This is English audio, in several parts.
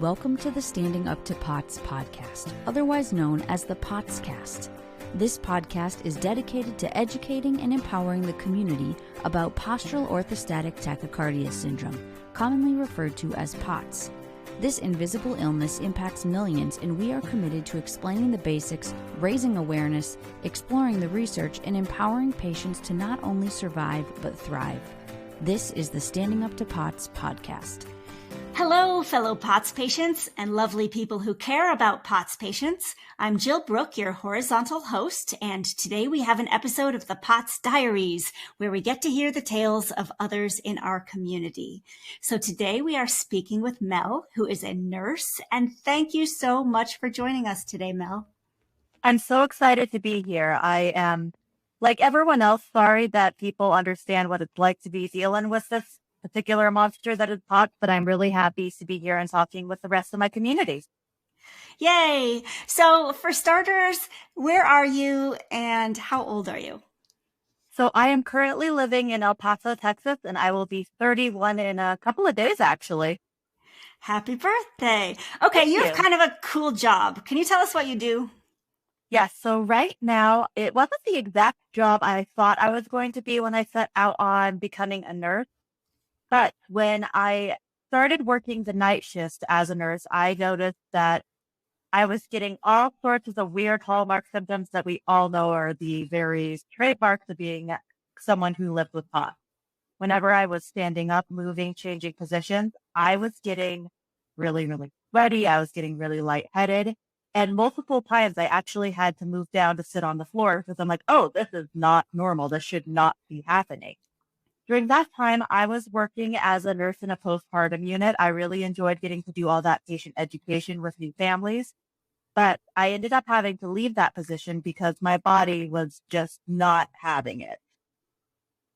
Welcome to the Standing Up to POTS podcast, otherwise known as the POTScast. This podcast is dedicated to educating and empowering the community about postural orthostatic tachycardia syndrome, commonly referred to as POTS. This invisible illness impacts millions, and we are committed to explaining the basics, raising awareness, exploring the research, and empowering patients to not only survive but thrive. This is the Standing Up to POTS podcast. Hello, fellow POTS patients and lovely people who care about POTS patients. I'm Jill Brooke, your horizontal host, and today we have an episode of the POTS Diaries, where we get to hear the tales of others in our community. So today we are speaking with Mel, who is a nurse, and thank you so much for joining us today, Mel. I'm so excited to be here. I am, like everyone else, sorry that people understand what it's like to be dealing with this particular monster that is POTS, but I'm really happy to be here and talking with the rest of my community. Yay! So for starters, where are you and how old are you? So I am currently living in El Paso, Texas, and I will be 31 in a couple of days, actually. Happy birthday. Okay, you have kind of a cool job. Can you tell us what you do? Yes, so right now, it wasn't the exact job I thought I was going to be when I set out on becoming a nurse. But when I started working the night shift as a nurse, I noticed that I was getting all sorts of the weird hallmark symptoms that we all know are the very trademarks of being someone who lived with POTS. Whenever I was standing up, moving, changing positions, I was getting really, really sweaty. I was getting really lightheaded. And multiple times I actually had to move down to sit on the floor because I'm like, oh, this is not normal. This should not be happening. During that time, I was working as a nurse in a postpartum unit. I really enjoyed getting to do all that patient education with new families, but I ended up having to leave that position because my body was just not having it.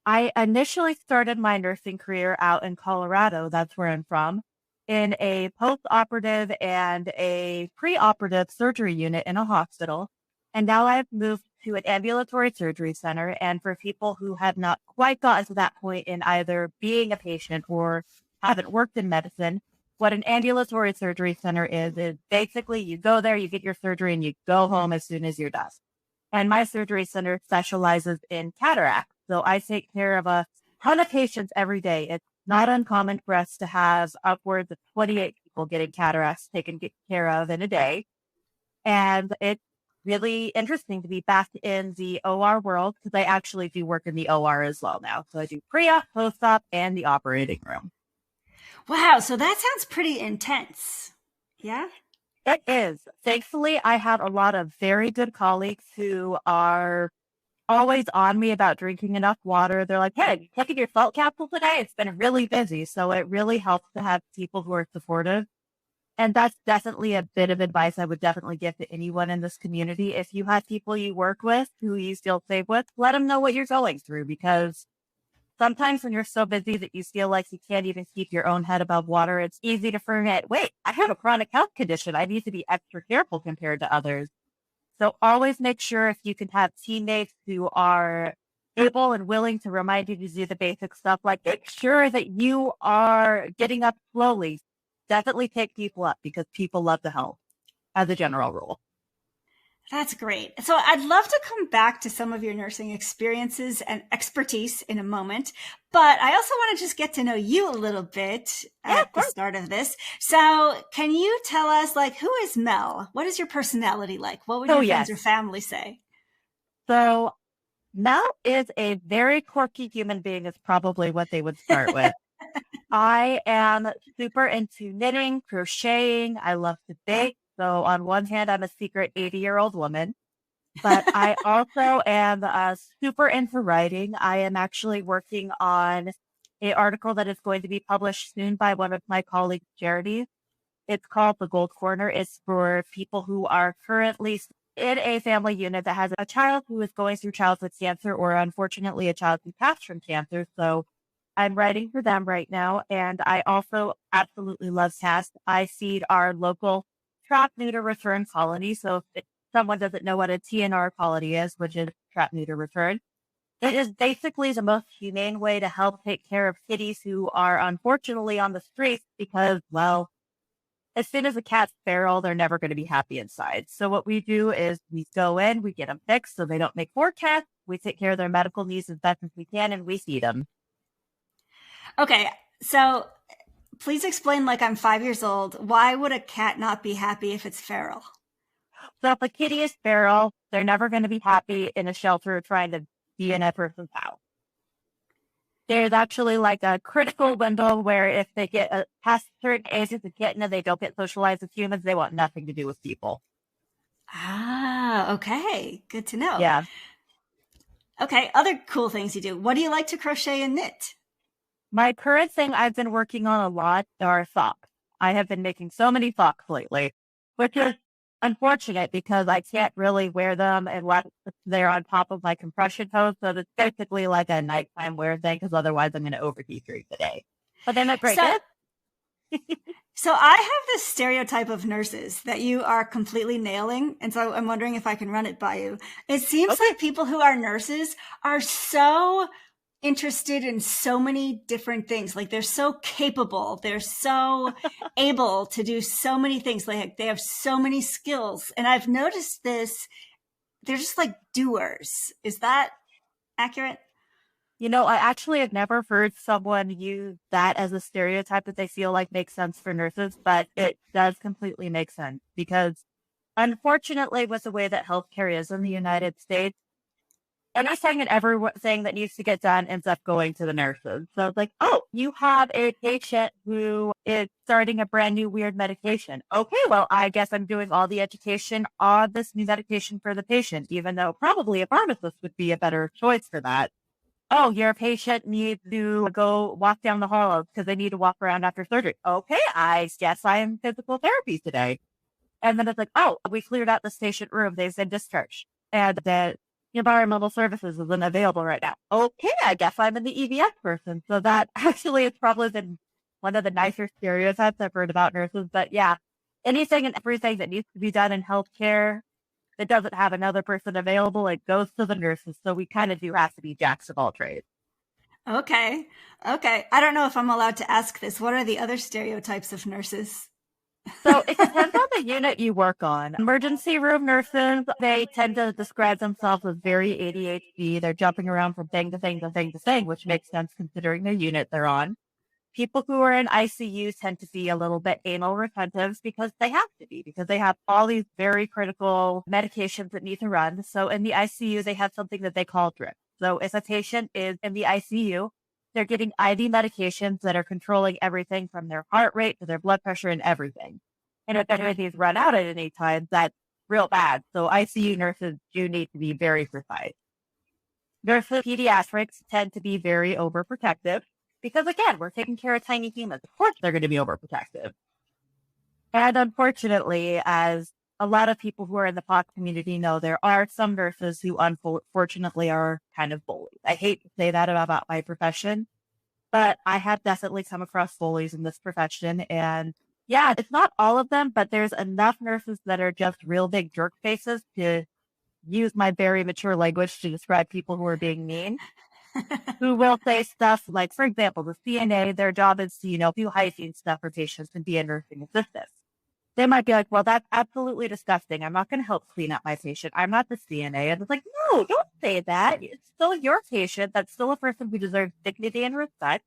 I initially started my nursing career out in Colorado, that's where I'm from, in a post-operative and a pre-operative surgery unit in a hospital. And now I've moved to an ambulatory surgery center. And for people who have not quite gotten to that point in either being a patient or haven't worked in medicine, what an ambulatory surgery center is basically you go there, you get your surgery, and you go home as soon as you're done. And my surgery center specializes in cataracts. So I take care of a ton of patients every day. It's not uncommon for us to have upwards of 28 people getting cataracts taken care of in a day. And it's really interesting to be back in the OR world because I actually do work in the OR as well now. So I do pre-op, post-op, and the operating room. Wow, so that sounds pretty intense. Yeah? It is. Thankfully, I have a lot of very good colleagues who are always on me about drinking enough water. They're like, hey, you taking your salt capsule today? It's been really busy. So it really helps to have people who are supportive. And that's definitely a bit of advice I would definitely give to anyone in this community. If you have people you work with who you feel safe with, let them know what you're going through, because sometimes when you're so busy that you feel like you can't even keep your own head above water, it's easy to forget, wait, I have a chronic health condition. I need to be extra careful compared to others. So always make sure if you can have teammates who are able and willing to remind you to do the basic stuff, like make sure that you are getting up slowly. Definitely pick people up because people love to help as a general rule. That's great. So I'd love to come back to some of your nursing experiences and expertise in a moment, but I also want to just get to know you a little bit at the start of this. So can you tell us, like, who is Mel? What is your personality like? What would your friends or family say? So Mel is a very quirky human being is probably what they would start with. I am super into knitting, crocheting. I love to bake. So on one hand, I'm a secret 80-year-old woman, but I also am super into writing. I am actually working on an article that is going to be published soon by one of my colleagues' charities. It's called The Gold Corner. It's for people who are currently in a family unit that has a child who is going through childhood cancer, or unfortunately a child who passed from cancer. So I'm writing for them right now. And I also absolutely love cats. I feed our local trap, neuter, return colony. So if someone doesn't know what a TNR colony is, which is trap, neuter, return, it is basically the most humane way to help take care of kitties who are unfortunately on the streets because, well, as soon as a cat's feral, they're never going to be happy inside. So what we do is we go in, we get them fixed so they don't make more cats. We take care of their medical needs as best as we can, and we feed them. Okay, so please explain, like I'm 5 years old, why would a cat not be happy if it's feral? So if a kitty is feral, they're never going to be happy in a shelter trying to be in a person's house. There's actually like a critical window where if they get past certain ages of kitten and they don't get socialized with humans, they want nothing to do with people. Ah, okay. Good to know. Yeah. Okay, other cool things you do. What do you like to crochet and knit? My current thing I've been working on a lot are socks. I have been making so many socks lately, which is unfortunate because I can't really wear them and they're on top of my compression hose. So it's basically like a nighttime wear thing because otherwise I'm going to overheat during the day. But they look great. So I have this stereotype of nurses that you are completely nailing. And so I'm wondering if I can run it by you. It seems like people who are nurses are so interested in so many different things. Like they're so capable. They're so able to do so many things. Like they have so many skills. And I've noticed this. They're just like doers. Is that accurate? You know, I actually have never heard someone use that as a stereotype that they feel like makes sense for nurses, but it does completely make sense because unfortunately with the way that healthcare is in the United States, anything and everything that needs to get done ends up going to the nurses. So it's like, oh, you have a patient who is starting a brand new weird medication. Okay, well, I guess I'm doing all the education on this new medication for the patient, even though probably a pharmacist would be a better choice for that. Oh, your patient needs to go walk down the hall because they need to walk around after surgery. Okay, I guess I am physical therapy today. And then it's like, oh, we cleared out the patient room. They've been discharged. And the environmental services isn't available right now. Okay, I guess I'm in the EVS person. So that actually is probably been one of the nicer stereotypes I've heard about nurses. But yeah, anything and everything that needs to be done in healthcare that doesn't have another person available, it goes to the nurses. So we kind of do have to be jacks of all trades. Okay. I don't know if I'm allowed to ask this. What are the other stereotypes of nurses? So it depends on the unit you work on. Emergency room nurses, they tend to describe themselves as very ADHD. They're jumping around from thing to thing to thing to thing, which makes sense considering the unit they're on. People who are in ICU tend to be a little bit anal retentive because they have to be, because they have all these very critical medications that need to run. So in the ICU, they have something that they call drip. So if a patient is in the ICU, they're getting IV medications that are controlling everything from their heart rate to their blood pressure and everything. And if anything's run out at any time, that's real bad. So ICU nurses do need to be very precise. Nurses pediatrics tend to be very overprotective. Because again, we're taking care of tiny humans. Of course, they're going to be overprotective. And unfortunately, as a lot of people who are in the POTS community know, there are some nurses who unfortunately are kind of bullies. I hate to say that about my profession, but I have definitely come across bullies in this profession. And yeah, it's not all of them, but there's enough nurses that are just real big jerk faces to use my very mature language to describe people who are being mean. Who will say stuff like, for example, the CNA, their job is to, do hygiene stuff for patients and be a nursing assistant. They might be like, well, that's absolutely disgusting. I'm not going to help clean up my patient. I'm not the CNA. And it's like, no, don't say that. It's still your patient. That's still a person who deserves dignity and respect.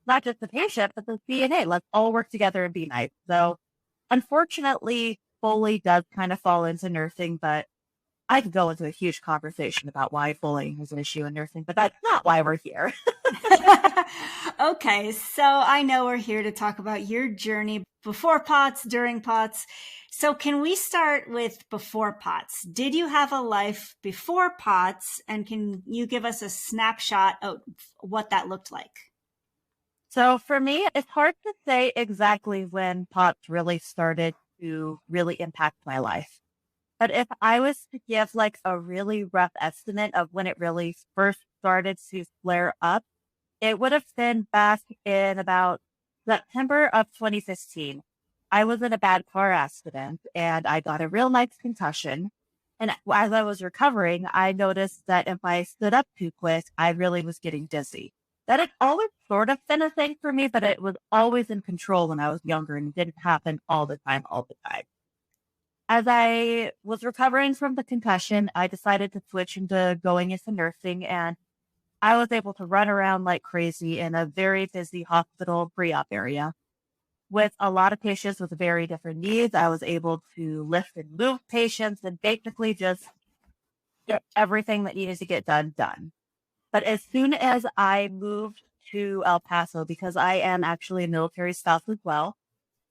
Not just the patient, but the CNA. Let's all work together and be nice. So unfortunately, bully does kind of fall into nursing, but I could go into a huge conversation about why bullying is an issue in nursing, but that's not why we're here. Okay, so I know we're here to talk about your journey before POTS, during POTS. So can we start with before POTS? Did you have a life before POTS, and can you give us a snapshot of what that looked like? So for me, it's hard to say exactly when POTS really started to really impact my life. But if I was to give like a really rough estimate of when it really first started to flare up, it would have been back in about September of 2015. I was in a bad car accident and I got a real nice concussion. And as I was recovering, I noticed that if I stood up too quick, I really was getting dizzy. That had always sort of been a thing for me, but it was always in control when I was younger and it didn't happen all the time, all the time. As I was recovering from the concussion, I decided to switch into going into nursing, and I was able to run around like crazy in a very busy hospital pre-op area with a lot of patients with very different needs. I was able to lift and move patients and basically just get everything that needed to get done. But as soon as I moved to El Paso, because I am actually a military spouse as well,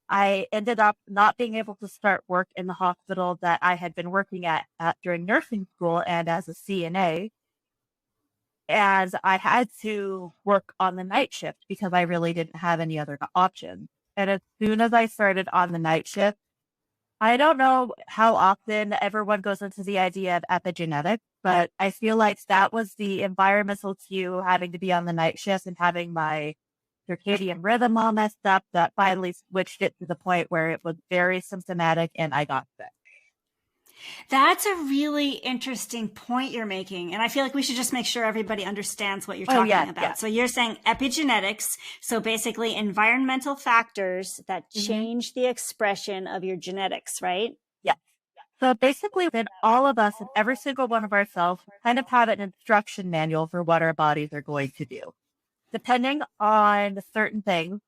I ended up not being able to start work in the hospital that I had been working at during nursing school and as a CNA, as I had to work on the night shift because I really didn't have any other options. And as soon as I started on the night shift, I don't know how often everyone goes into the idea of epigenetics, but I feel like that was the environmental cue, having to be on the night shift and having my circadian rhythm all messed up, that finally switched it to the point where it was very symptomatic and I got sick. That's a really interesting point you're making. And I feel like we should just make sure everybody understands what you're talking about. Yeah. So you're saying epigenetics. So basically environmental factors that change the expression of your genetics, right? Yeah. So basically then all of us and every single one of our cells kind of have an instruction manual for what our bodies are going to do. Depending on certain things,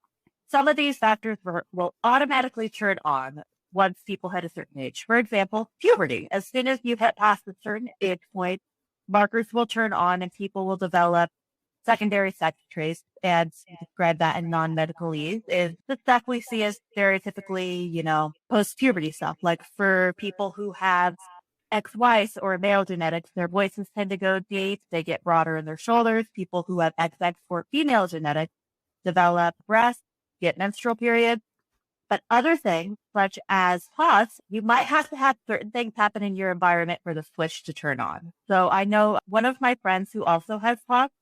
some of these factors will automatically turn on once people hit a certain age. For example, puberty. As soon as you hit past a certain age point, markers will turn on and people will develop secondary sex traits. And to describe that in non-medicalese is the stuff we see as stereotypically, post-puberty stuff. Like for people who have XY or male genetics, their voices tend to go deep. They get broader in their shoulders. People who have XX for female genetics develop breasts, get menstrual periods. But other things, such as POTS, you might have to have certain things happen in your environment for the switch to turn on. So I know one of my friends who also has POTS,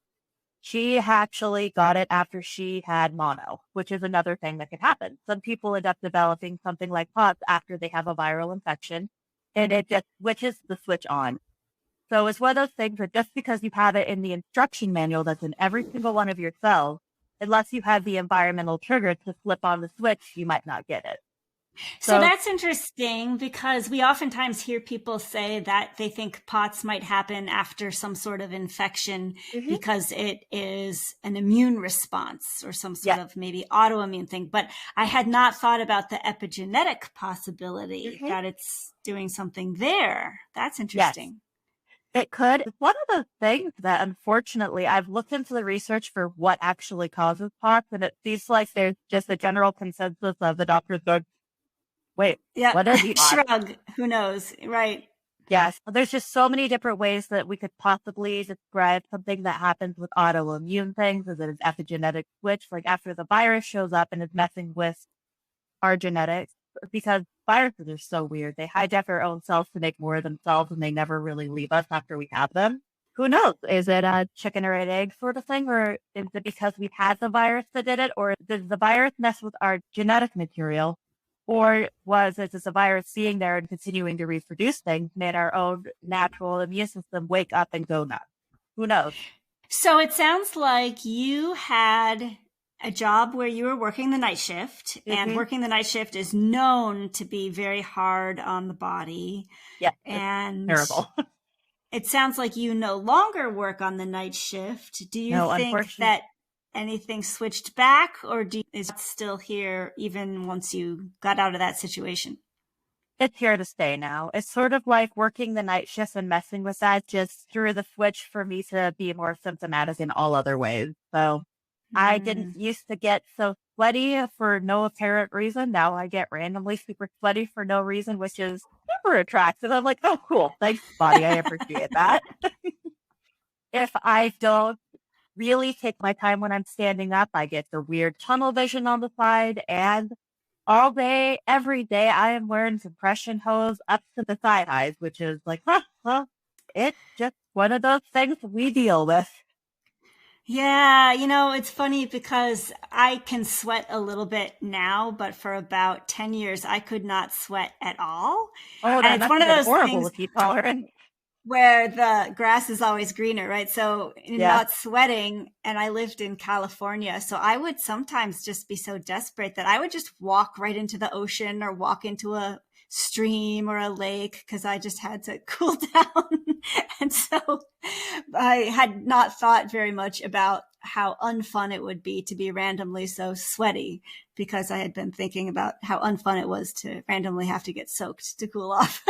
she actually got it after she had mono, which is another thing that can happen. Some people end up developing something like POTS after they have a viral infection, and it just switches the switch on. So it's one of those things that just because you have it in the instruction manual that's in every single one of your cells, unless you have the environmental trigger to flip on the switch, you might not get it. So that's interesting because we oftentimes hear people say that they think POTS might happen after some sort of infection because it is an immune response or some sort of maybe autoimmune thing. But I had not thought about the epigenetic possibility that it's doing something there. That's interesting. Yes. It could. It's one of the things that, unfortunately, I've looked into the research for what actually causes POTS, and it seems like there's just a general consensus of the doctors going, wait, what is POTS? Shrug. Who knows? Right. Yes. There's just so many different ways that we could possibly describe something that happens with autoimmune things, as it is epigenetic switch, like after the virus shows up and is messing with our genetics. Because viruses are so weird. They hijack our own cells to make more of themselves and they never really leave us after we have them. Who knows? Is it a chicken or an egg sort of thing? Or is it because we've had the virus that did it? Or does the virus mess with our genetic material? Or was it just a virus seeing there and continuing to reproduce things made our own natural immune system wake up and go nuts? Who knows? So it sounds like you had a job where you were working the night shift, and working the night shift is known to be very hard on the body. Yeah. And terrible. It sounds like you no longer work on the night shift. Do you think that anything switched back, or is it still here even once you got out of that situation? It's here to stay now. It's sort of like working the night shift and messing with that just threw the switch for me to be more symptomatic in all other ways. So I didn't used to get so sweaty for no apparent reason. Now I get randomly super sweaty for no reason, which is super attractive. I'm like, oh, cool. Thanks, body. I appreciate that. If I don't really take my time when I'm standing up, I get the weird tunnel vision on the side. And all day, every day, I am wearing compression hose up to the thigh highs, which is like, it's just one of those things we deal with. Yeah, it's funny because I can sweat a little bit now, but for about 10 years, I could not sweat at all. Oh, and it's one of those horrible things. with heat tolerance. where the grass is always greener, right? So Yeah. not sweating. And I lived in California. So I would sometimes just be so desperate that I would just walk right into the ocean or walk into a stream or a lake because I just had to cool down. And so I had not thought very much about how unfun it would be to be randomly so sweaty because I had been thinking about how unfun it was to randomly have to get soaked to cool off.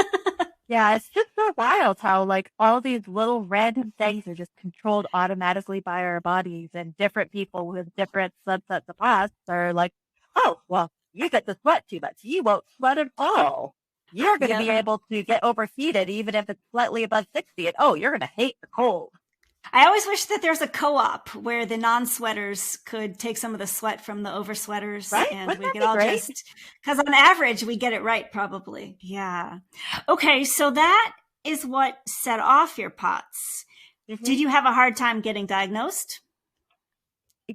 Yeah, it's just so wild how like all these little random things are just controlled automatically by our bodies, and different people with different subsets of us are like, oh, well, you get to sweat too much. You won't sweat at all. You're going to be Yep. able to get overheated even if it's slightly above 60. And oh, you're going to hate the cold. I always wish that there's a co-op where the non-sweaters could take some of the sweat from the over-sweaters, Right? and Wouldn't we that could be all great? just, because on average, we get it right, probably. Yeah. Okay, so that is what set off your POTS. Mm-hmm. Did you have a hard time getting diagnosed?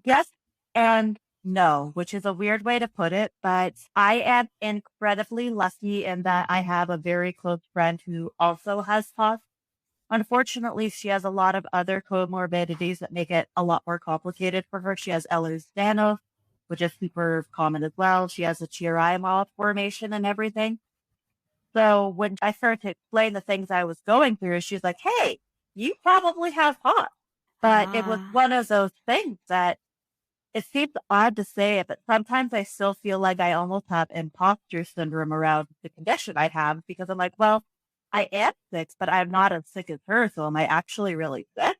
Yes and no, which is a weird way to put it, but I am incredibly lucky in that I have a very close friend who also has POTS. Unfortunately, she has a lot of other comorbidities that make it a lot more complicated for her. She has Ehlers-Danlos, which is super common as well. She has a Chiari malformation and everything. So when I started to explain the things I was going through, she's like, hey, you probably have POTS. But it was one of those things that it seems odd to say it, but sometimes I still feel like I almost have imposter syndrome around the condition I have because I'm like, well, I am sick, but I'm not as sick as her. So am I actually really sick?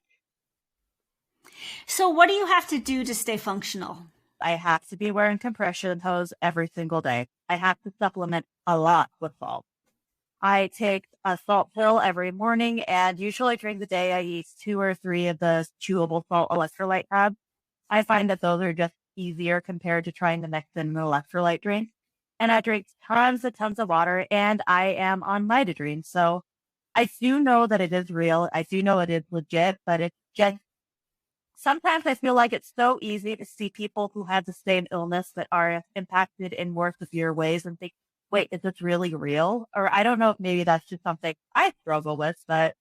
So what do you have to do to stay functional? I have to be wearing compression hose every single day. I have to supplement a lot with salt. I take a salt pill every morning, and usually during the day, I eat 2 or 3 of the chewable salt electrolyte tabs. I find that those are just easier compared to trying to mix in an electrolyte drink. And I drink tons and tons of water, and I am on mitadrine. So I do know that it is real. I do know it is legit, but it's just sometimes I feel like it's so easy to see people who have the same illness that are impacted in more severe ways and think, wait, is this really real? Or I don't know if maybe that's just something I struggle with, but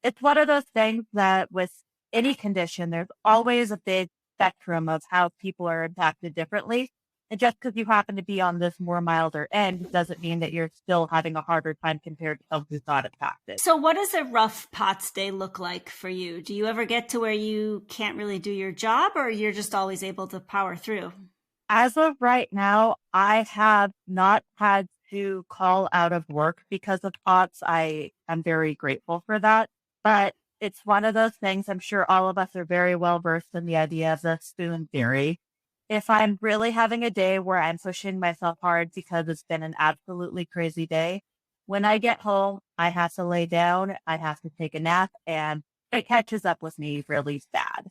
it's one of those things that with any condition, there's always a big spectrum of how people are impacted differently. And just because you happen to be on this more milder end doesn't mean that you're still having a harder time compared to someone who's not impacted. So what does a rough POTS day look like for you? Do you ever get to where you can't really do your job, or you're just always able to power through? As of right now, I have not had to call out of work because of POTS. I am very grateful for that. But it's one of those things, I'm sure all of us are very well versed in the idea of the spoon theory. If I'm really having a day where I'm pushing myself hard because it's been an absolutely crazy day, when I get home, I have to lay down, I have to take a nap, and it catches up with me really bad.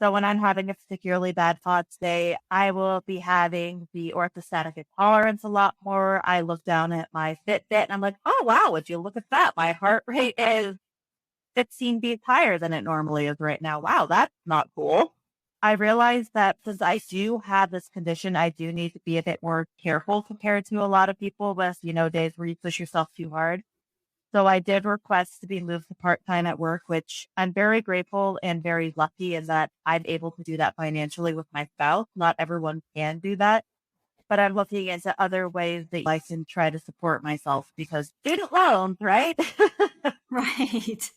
So when I'm having a particularly bad POTS day, I will be having the orthostatic intolerance a lot more. I look down at my Fitbit and I'm like, oh, wow, would you look at that? My heart rate is 15 beats higher than it normally is right now. Wow, that's not cool. I realize that since I do have this condition, I do need to be a bit more careful compared to a lot of people with, days where you push yourself too hard. So I did request to be moved to part-time at work, which I'm very grateful and very lucky in that I'm able to do that financially with my spouse. Not everyone can do that, but I'm looking into other ways that I can try to support myself because student loans, right? Right,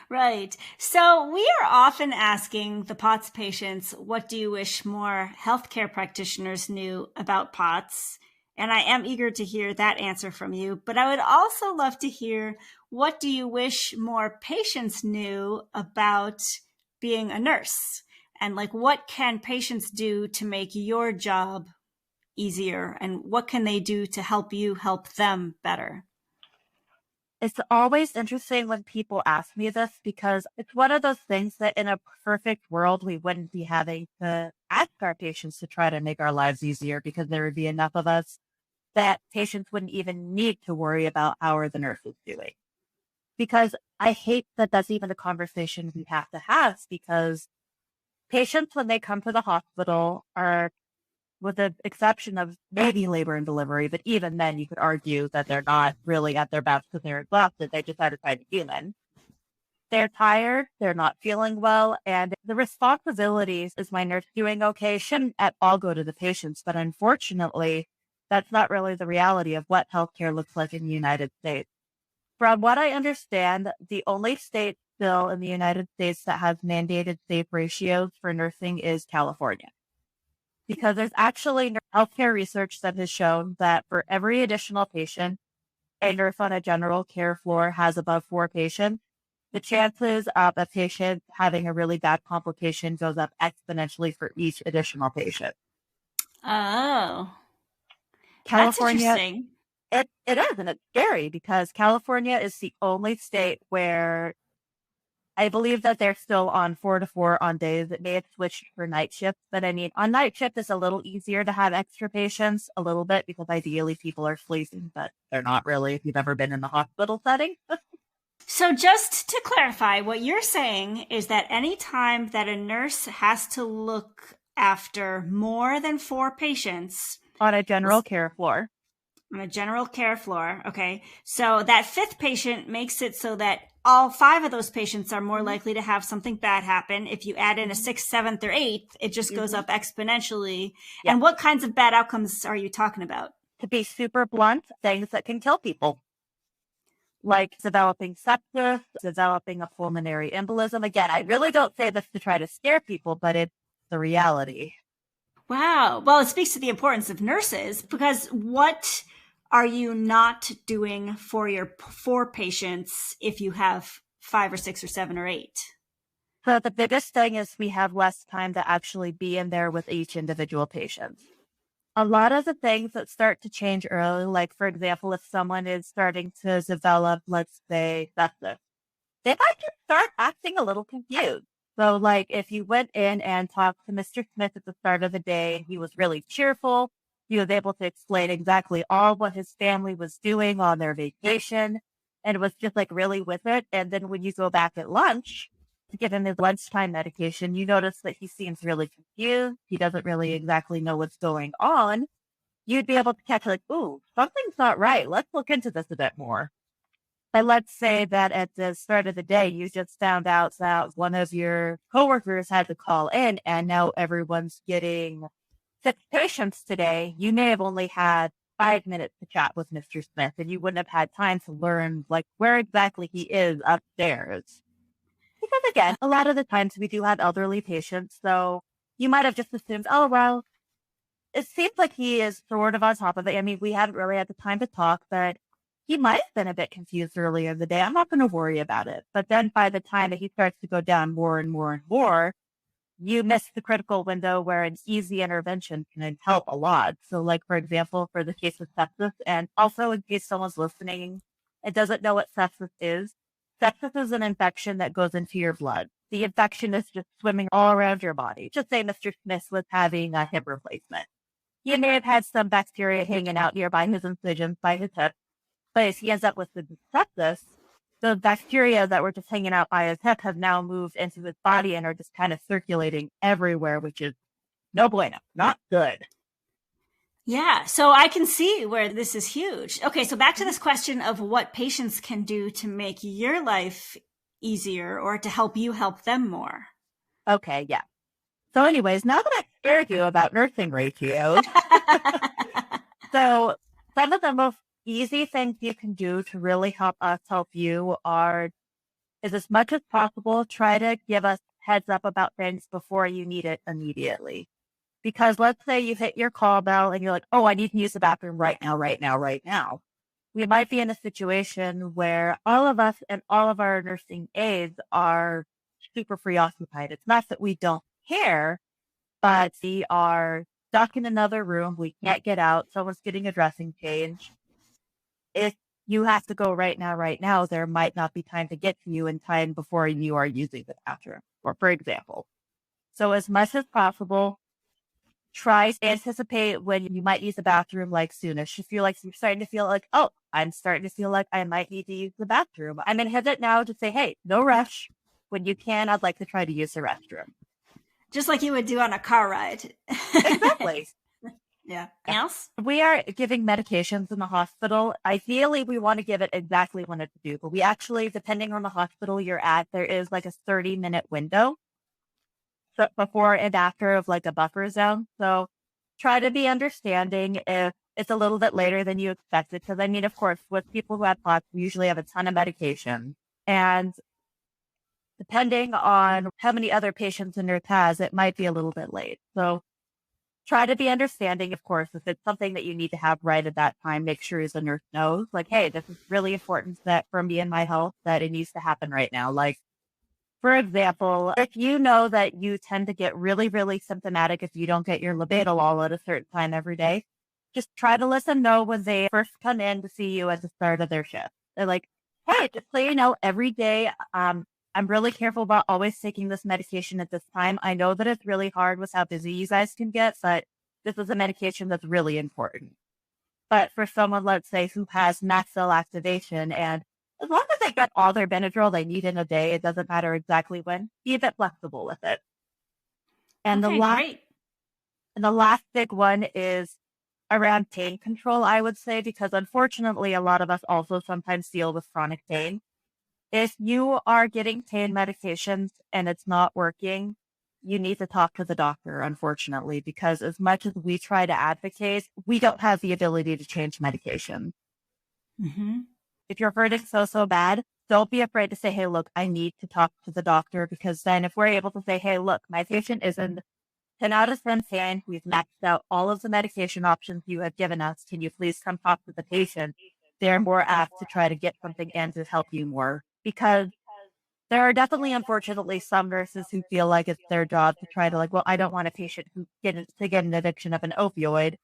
right. So we are often asking the POTS patients, what do you wish more healthcare practitioners knew about POTS? And I am eager to hear that answer from you. But I would also love to hear, what do you wish more patients knew about being a nurse? And what can patients do to make your job easier? And what can they do to help you help them better? It's always interesting when people ask me this because it's one of those things that in a perfect world, we wouldn't be having to ask our patients to try to make our lives easier because there would be enough of us that patients wouldn't even need to worry about how are the nurses doing. Because I hate that that's even a conversation we have to have because patients, when they come to the hospital, are, with the exception of maybe labor and delivery, but even then you could argue that they're not really at their best because they're exhausted. They just had to find a human. they're tired, they're not feeling well, and the responsibilities, is my nurse doing okay, shouldn't at all go to the patients. But unfortunately, that's not really the reality of what healthcare looks like in the United States. From what I understand, the only state still in the United States that has mandated safe ratios for nursing is California. Because there's actually healthcare research that has shown that for every additional patient, a nurse on a general care floor has above 4 patients, the chances of a patient having a really bad complication goes up exponentially for each additional patient. Oh, that's California, interesting. it is, and it's scary because California is the only state where I believe that they're still on 4 to 4 on days. It may have switched for night shifts, but I mean, on night shift, it's a little easier to have extra patients, a little bit, because ideally people are sleeping, but they're not really if you've ever been in the hospital setting. So just to clarify, what you're saying is that anytime that a nurse has to look after more than 4 patients On a general care floor. on a general care floor, okay, so that 5th patient makes it so that all 5 of those patients are more likely to have something bad happen. If you add in a 6th, 7th, or 8th, it just goes up exponentially. Yeah. And what kinds of bad outcomes are you talking about? To be super blunt, things that can kill people, like developing sepsis, developing a pulmonary embolism. Again, I really don't say this to try to scare people, but it's the reality. Wow. Well, it speaks to the importance of nurses, because what are you not doing for your 4 patients if you have 5 or 6 or 7 or 8? So the biggest thing is we have less time to actually be in there with each individual patient. A lot of the things that start to change early, like, for example, if someone is starting to develop, let's say, sepsis, they might just start acting a little confused. So, like, if you went in and talked to Mr. Smith at the start of the day, he was really cheerful. He was able to explain exactly all what his family was doing on their vacation, and was just, like, really with it. And then when you go back at lunch to give him his lunchtime medication, you notice that he seems really confused. He doesn't really exactly know what's going on. You'd be able to catch, like, ooh, something's not right. Let's look into this a bit more. But let's say that at the start of the day, you just found out that one of your coworkers had to call in, and now everyone's getting 6 patients today. You may have only had 5 minutes to chat with Mr. Smith, and you wouldn't have had time to learn, like, where exactly he is upstairs. Because again, a lot of the times we do have elderly patients, so you might have just assumed, oh, well, it seems like he is sort of on top of it. I mean, we haven't really had the time to talk, but he might have been a bit confused earlier in the day. I'm not going to worry about it. But then by the time that he starts to go down more and more and more, you miss the critical window where an easy intervention can help a lot. So, like, for example, for the case of sepsis, and also in case someone's listening and doesn't know what sepsis is an infection that goes into your blood. The infection is just swimming all around your body. Just say Mr. Smith was having a hip replacement. He may have had some bacteria hanging out nearby his incisions by his hip, but if he ends up with the sepsis, the bacteria that were just hanging out by his hip have now moved into his body and are just kind of circulating everywhere, which is no bueno, not good. Yeah, so I can see where this is huge. Okay, so back to this question of what patients can do to make your life easier or to help you help them more. Okay, yeah. So anyways, now that I've scared you about nursing ratios, so some of the most easy things you can do to really help us help you is, as much as possible, try to give us heads up about things before you need it immediately. Because let's say you hit your call bell and you're like, oh, I need to use the bathroom right now, right now, right now. We might be in a situation where all of us and all of our nursing aides are super preoccupied. It's not that we don't care, but we are stuck in another room. We can't get out. Someone's getting a dressing change. If you have to go right now, there might not be time to get to you in time before you are using the bathroom, or for example. So as much as possible, try to anticipate when you might use the bathroom, like soonish. If you're starting to feel like, oh, I'm starting to feel like I might need to use the bathroom, I'm going to hit it now to say, hey, no rush. When you can, I'd like to try to use the restroom. Just like you would do on a car ride. Exactly. Yeah. Anything else? We are giving medications in the hospital. Ideally, we want to give it exactly when it's due, but we actually, depending on the hospital you're at, there is like a 30-minute window so before and after of like a buffer zone. So try to be understanding if it's a little bit later than you expected. Because I mean, of course, with people who have POTS, we usually have a ton of medication. And depending on how many other patients a nurse has, it might be a little bit late. So try to be understanding, of course, if it's something that you need to have right at that time, make sure the nurse knows, like, hey, this is really important that for me and my health, that it needs to happen right now. Like, for example, if you know that you tend to get really, really symptomatic if you don't get your labetalol at a certain time every day, just try to let them know when they first come in to see you at the start of their shift. They're like, hey, just so you know, every day, I'm really careful about always taking this medication at this time. I know that it's really hard with how busy you guys can get, but this is a medication that's really important. But for someone, let's say, who has mast cell activation, and as long as they get all their Benadryl they need in a day, it doesn't matter exactly when, be a bit flexible with it. And Okay, great. the last big one is around pain control, I would say, because unfortunately, a lot of us also sometimes deal with chronic pain. If you are getting pain medications and it's not working, you need to talk to the doctor, unfortunately, because as much as we try to advocate, we don't have the ability to change medication. Mm-hmm. If you're hurting so bad, don't be afraid to say, hey, look, I need to talk to the doctor, because then if we're able to say, hey, look, my patient is in 10 out of 10 pain, we've maxed out all of the medication options you have given us. Can you please come talk to the patient? They're more apt to try to get something in to help you more, because there are definitely, unfortunately, some nurses who feel like it's their job to try to like, well, I don't want a patient who get an addiction of an opioid.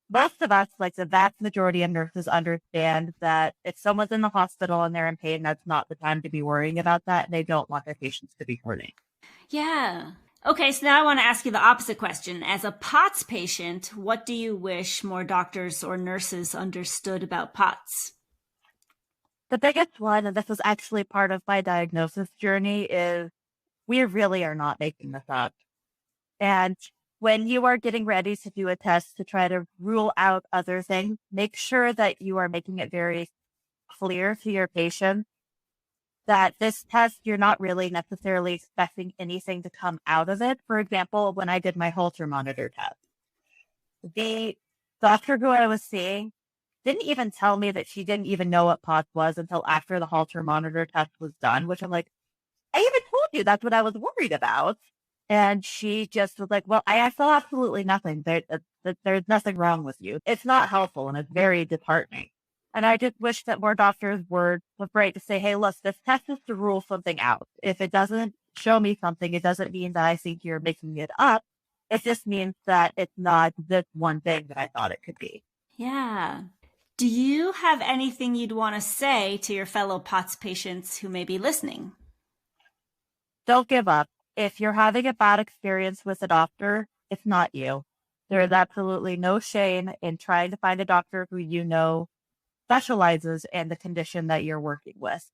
Most of us, like the vast majority of nurses, understand that if someone's in the hospital and they're in pain, that's not the time to be worrying about that. And they don't want their patients to be hurting. Yeah. Okay, so now I want to ask you the opposite question. As a POTS patient, what do you wish more doctors or nurses understood about POTS? The biggest one, and this was actually part of my diagnosis journey, is we really are not making this up. And when you are getting ready to do a test to try to rule out other things, make sure that you are making it very clear to your patient that this test, you're not really necessarily expecting anything to come out of it. For example, when I did my Holter monitor test, the doctor who I was seeing didn't even tell me that she didn't even know what POTS was until after the Holter monitor test was done, which I'm like, I even told you that's what I was worried about. And she just was like, well, I feel absolutely nothing. There's nothing wrong with you. It's not helpful, and it's very disheartening. And I just wish that more doctors were afraid to say, hey, look, this test is to rule something out. If it doesn't show me something, it doesn't mean that I think you're making it up. It just means that it's not this one thing that I thought it could be. Yeah. Do you have anything you'd want to say to your fellow POTS patients who may be listening? Don't give up. If you're having a bad experience with a doctor, it's not you. There is absolutely no shame in trying to find a doctor who you know specializes in the condition that you're working with.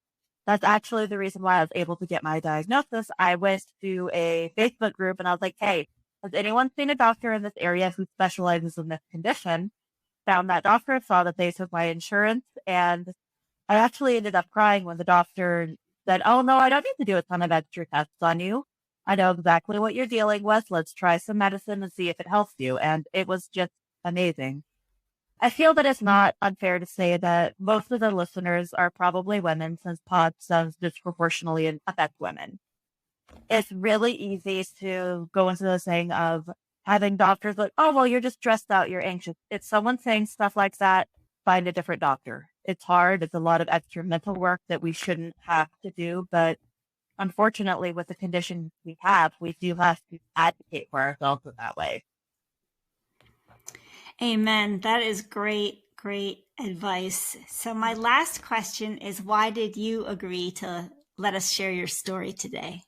That's actually the reason why I was able to get my diagnosis. I went to a Facebook group and I was like, hey, has anyone seen a doctor in this area who specializes in this condition? Found that doctor, saw that they took my insurance, and I actually ended up crying when the doctor said, oh, no, I don't need to do a ton of extra tests on you. I know exactly what you're dealing with. Let's try some medicine and see if it helps you. And it was just amazing. I feel that it's not unfair to say that most of the listeners are probably women, since POTS does disproportionately affect women. It's really easy to go into the saying of having doctors like, oh, well, you're just stressed out, you're anxious. It's someone saying stuff like that, find a different doctor. It's hard. It's a lot of extra mental work that we shouldn't have to do. But unfortunately, with the condition we have, we do have to advocate for ourselves in that way. Amen. That is great, great advice. So my last question is, why did you agree to let us share your story today?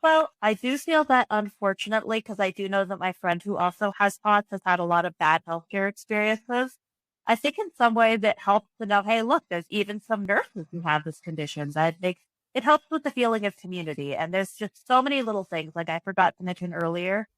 Well, I do feel that, unfortunately, because I do know that my friend who also has POTS has had a lot of bad healthcare experiences. I think in some way that helps to know, hey, look, there's even some nurses who have this condition. It helps with the feeling of community. And there's just so many little things, like I forgot to mention earlier.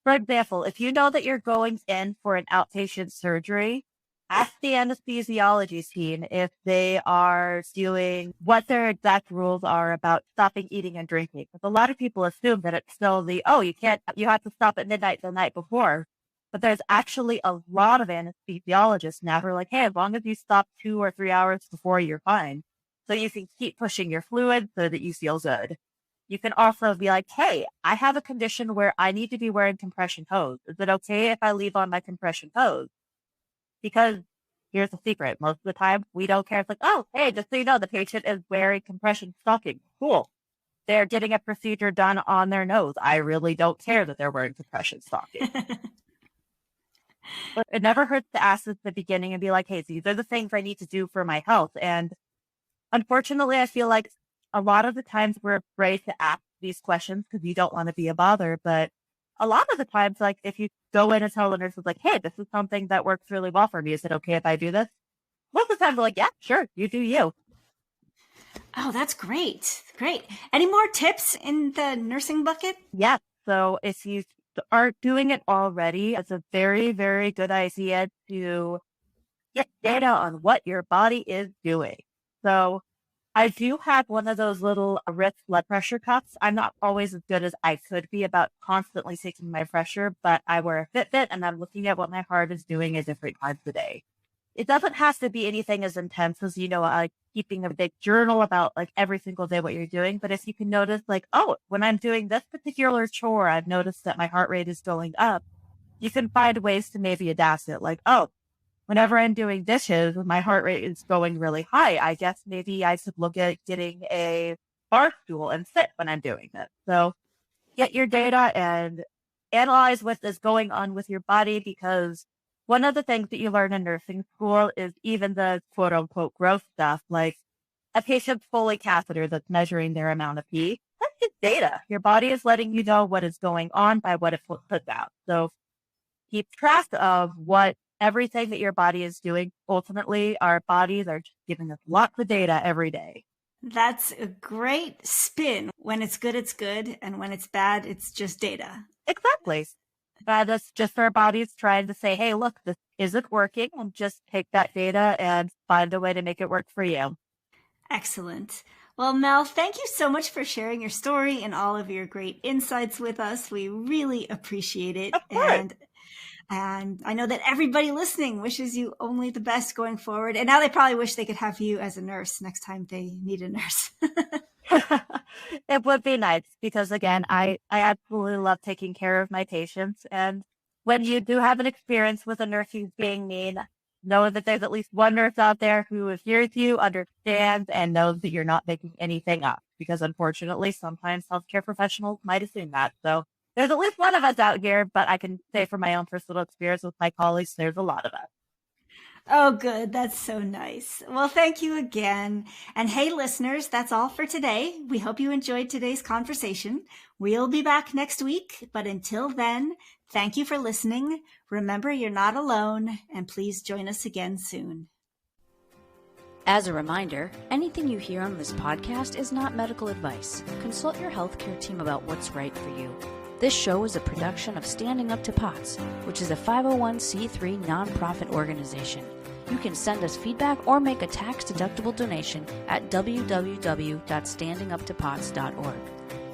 For example, if you know that you're going in for an outpatient surgery, ask the anesthesiology team if they are doing what their exact rules are about stopping eating and drinking. Because a lot of people assume that it's still you have to stop at midnight the night before. But there's actually a lot of anesthesiologists now who are like, hey, as long as you stop 2 or 3 hours before, you're fine. So you can keep pushing your fluid so that you feel good. You can also be like, hey, I have a condition where I need to be wearing compression hose. Is it okay if I leave on my compression hose? Because here's the secret. Most of the time, we don't care. It's like, oh, hey, just so you know, the patient is wearing compression stockings. Cool. They're getting a procedure done on their nose. I really don't care that they're wearing compression stockings. But it never hurts to ask at the beginning and be like, hey, these are the things I need to do for my health. And unfortunately, I feel like a lot of the times we're afraid to ask these questions because you don't want to be a bother. But a lot of the times, like if you go in and tell the nurses like, hey, this is something that works really well for me. Is it okay if I do this? Most of the time they're like, yeah, sure, you do you. Oh, that's great. Great. Any more tips in the nursing bucket? Yeah. So if you are doing it already, it's a very, very good idea to get data on what your body is doing. So I do have one of those little wrist blood pressure cuffs. I'm not always as good as I could be about constantly taking my pressure, but I wear a Fitbit and I'm looking at what my heart is doing at different times of the day. It doesn't have to be anything as intense as, like keeping a big journal about like every single day what you're doing. But if you can notice like, oh, when I'm doing this particular chore, I've noticed that my heart rate is going up. You can find ways to maybe adapt it. Like, oh, whenever I'm doing dishes, my heart rate is going really high. I guess maybe I should look at getting a bar stool and sit when I'm doing this. So get your data and analyze what is going on with your body, because one of the things that you learn in nursing school is even the quote unquote gross stuff, like a patient's Foley catheter that's measuring their amount of pee. That's just data. Your body is letting you know what is going on by what it puts out. So keep track of everything that your body is doing. Ultimately, our bodies are just giving us lots of data every day. That's a great spin. When it's good, it's good. And when it's bad, it's just data. Exactly. That's just our bodies trying to say, hey, look, this isn't working, and just take that data and find a way to make it work for you. Excellent. Well, Mel, thank you so much for sharing your story and all of your great insights with us. We really appreciate it. Of course. And I know that everybody listening wishes you only the best going forward. And now they probably wish they could have you as a nurse next time they need a nurse. It would be nice because, again, I absolutely love taking care of my patients. And when you do have an experience with a nurse who's being mean, know that there's at least one nurse out there who hears you, understands, and knows that you're not making anything up. Because unfortunately, sometimes healthcare professionals might assume that. So there's at least one of us out here, but I can say from my own personal experience with my colleagues, there's a lot of us. Oh, good. That's so nice. Well, thank you again. And hey, listeners, that's all for today. We hope you enjoyed today's conversation. We'll be back next week. But until then, thank you for listening. Remember, you're not alone, and please join us again soon. As a reminder, anything you hear on this podcast is not medical advice. Consult your healthcare team about what's right for you. This show is a production of Standing Up to POTS, which is a 501c3 nonprofit organization. You can send us feedback or make a tax-deductible donation at www.standinguptopots.org.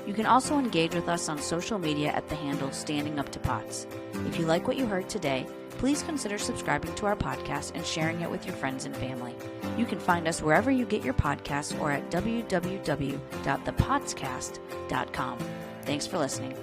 You can also engage with us on social media at the handle Standing Up to POTS. If you like what you heard today, please consider subscribing to our podcast and sharing it with your friends and family. You can find us wherever you get your podcasts or at www.thepotscast.com. Thanks for listening.